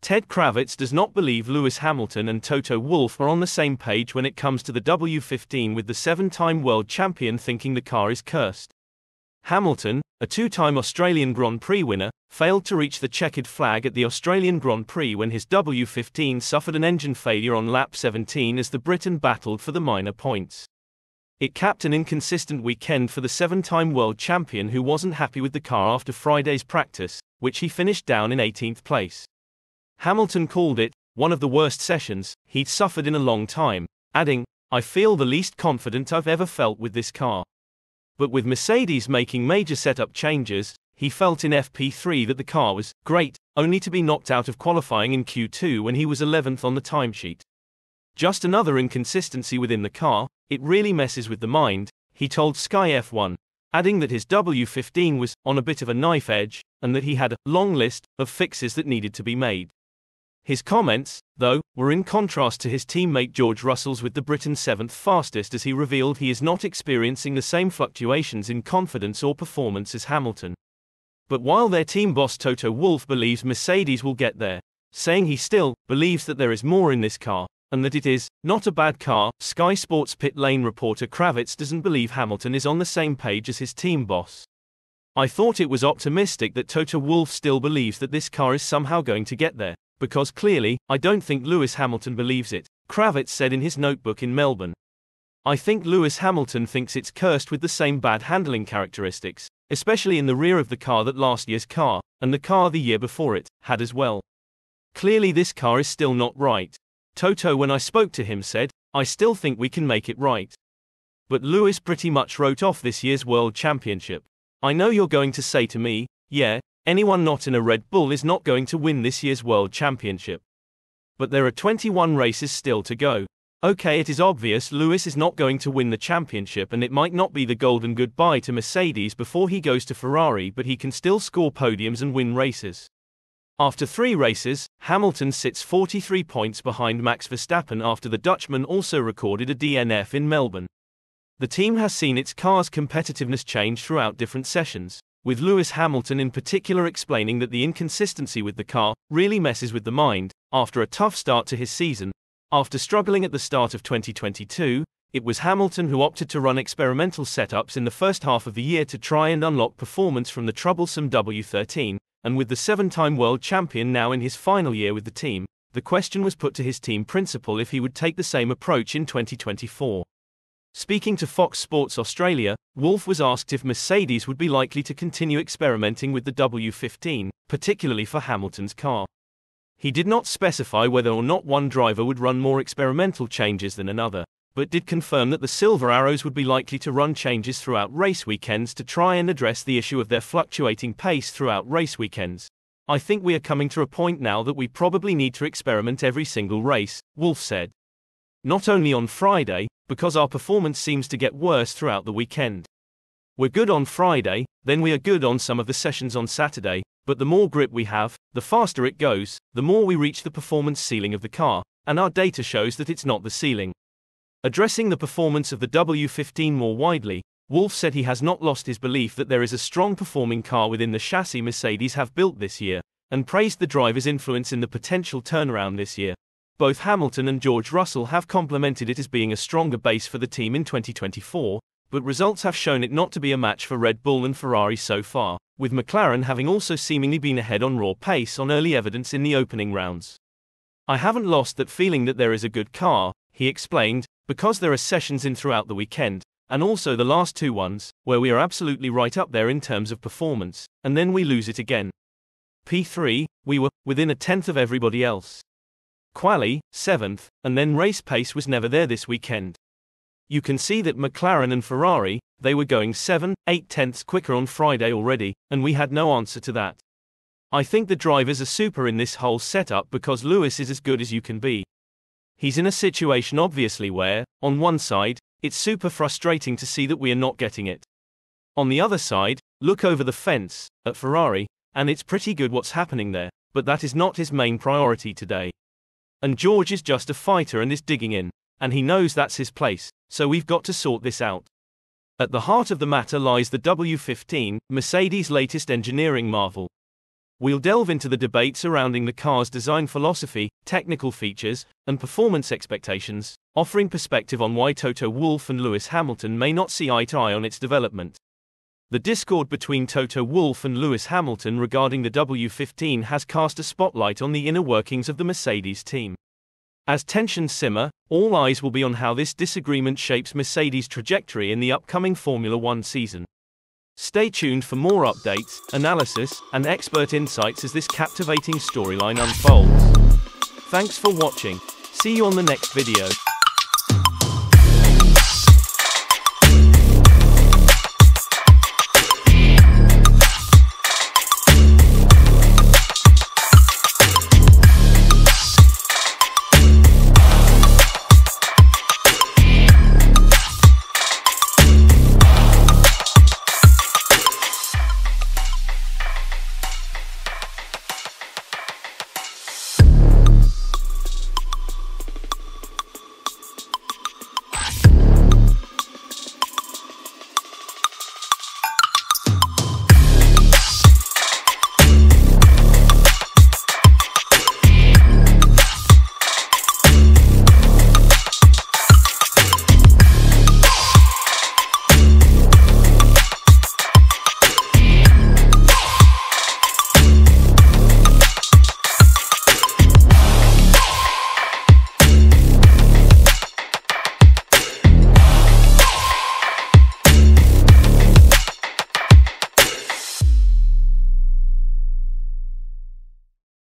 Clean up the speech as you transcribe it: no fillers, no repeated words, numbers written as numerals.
Ted Kravitz does not believe Lewis Hamilton and Toto WOLFF are on the same page when it comes to the W15, with the 7-time world champion thinking the car is cursed. Hamilton, a 2-time Australian Grand Prix winner, failed to reach the checkered flag at the Australian Grand Prix when his W15 suffered an engine failure on lap 17 as the Briton battled for the minor points. It capped an inconsistent weekend for the 7-time world champion, who wasn't happy with the car after Friday's practice, which he finished down in 18th place. Hamilton called it one of the worst sessions he'd suffered in a long time, adding, "I feel the least confident I've ever felt with this car." But with Mercedes making major setup changes, he felt in FP3 that the car was great, only to be knocked out of qualifying in Q2 when he was 11th on the timesheet. "Just another inconsistency within the car, it really messes with the mind," he told Sky F1, adding that his W15 was on a bit of a knife edge, and that he had a long list of fixes that needed to be made. His comments, though, were in contrast to his teammate George Russell's, with the Briton 7th fastest, as he revealed he is not experiencing the same fluctuations in confidence or performance as Hamilton. But while their team boss Toto WOLFF believes Mercedes will get there, saying he still believes that there is more in this car, and that it is not a bad car, Sky Sports pit lane reporter Kravitz doesn't believe Hamilton is on the same page as his team boss. "I thought it was optimistic that Toto WOLFF still believes that this car is somehow going to get there, because clearly, I don't think Lewis Hamilton believes it," Kravitz said in his notebook in Melbourne. "I think Lewis Hamilton thinks it's cursed with the same bad handling characteristics, especially in the rear of the car, that last year's car, and the car the year before it, had as well. Clearly this car is still not right. Toto, when I spoke to him, said, 'I still think we can make it right.' But Lewis pretty much wrote off this year's World Championship. I know you're going to say to me, yeah, anyone not in a Red Bull is not going to win this year's World Championship. But there are 21 races still to go. Okay, it is obvious Lewis is not going to win the championship, and it might not be the golden goodbye to Mercedes before he goes to Ferrari, but he can still score podiums and win races." After 3 races, Hamilton sits 43 points behind Max Verstappen after the Dutchman also recorded a DNF in Melbourne. The team has seen its car's competitiveness change throughout different sessions, with Lewis Hamilton in particular explaining that the inconsistency with the car really messes with the mind. After a tough start to his season, after struggling at the start of 2022, it was Hamilton who opted to run experimental setups in the first half of the year to try and unlock performance from the troublesome W13, and with the 7-time world champion now in his final year with the team, the question was put to his team principal if he would take the same approach in 2024. Speaking to Fox Sports Australia, WOLFF was asked if Mercedes would be likely to continue experimenting with the W15, particularly for Hamilton's car. He did not specify whether or not one driver would run more experimental changes than another, but did confirm that the Silver Arrows would be likely to run changes throughout race weekends to try and address the issue of their fluctuating pace throughout race weekends. "I think we are coming to a point now that we probably need to experiment every single race," WOLFF said. "Not only on Friday, because our performance seems to get worse throughout the weekend. We're good on Friday, then we are good on some of the sessions on Saturday, but the more grip we have, the faster it goes, the more we reach the performance ceiling of the car, and our data shows that it's not the ceiling." Addressing the performance of the W15 more widely, WOLFF said he has not lost his belief that there is a strong performing car within the chassis Mercedes have built this year, and praised the driver's influence in the potential turnaround this year. Both Hamilton and George Russell have complimented it as being a stronger base for the team in 2024, but results have shown it not to be a match for Red Bull and Ferrari so far, with McLaren having also seemingly been ahead on raw pace on early evidence in the opening rounds. "I haven't lost that feeling that there is a good car," he explained, "because there are sessions in throughout the weekend, and also the last 2 ones, where we are absolutely right up there in terms of performance, and then we lose it again. P3, we were within a tenth of everybody else. Quali, 7th, and then race pace was never there this weekend. You can see that McLaren and Ferrari, they were going 7, 8 tenths quicker on Friday already, and we had no answer to that. I think the drivers are super in this whole setup because Lewis is as good as you can be. He's in a situation obviously where, on one side, it's super frustrating to see that we are not getting it. On the other side, look over the fence, at Ferrari, and it's pretty good what's happening there, but that is not his main priority today. And George is just a fighter and is digging in, and he knows that's his place, so we've got to sort this out." At the heart of the matter lies the W15, Mercedes' latest engineering marvel. We'll delve into the debate surrounding the car's design philosophy, technical features, and performance expectations, offering perspective on why Toto Wolff and Lewis Hamilton may not see eye to eye on its development. The discord between Toto Wolff and Lewis Hamilton regarding the W15 has cast a spotlight on the inner workings of the Mercedes team. As tensions simmer, all eyes will be on how this disagreement shapes Mercedes' trajectory in the upcoming Formula One season. Stay tuned for more updates, analysis, and expert insights as this captivating storyline unfolds. Thanks for watching. See you on the next video.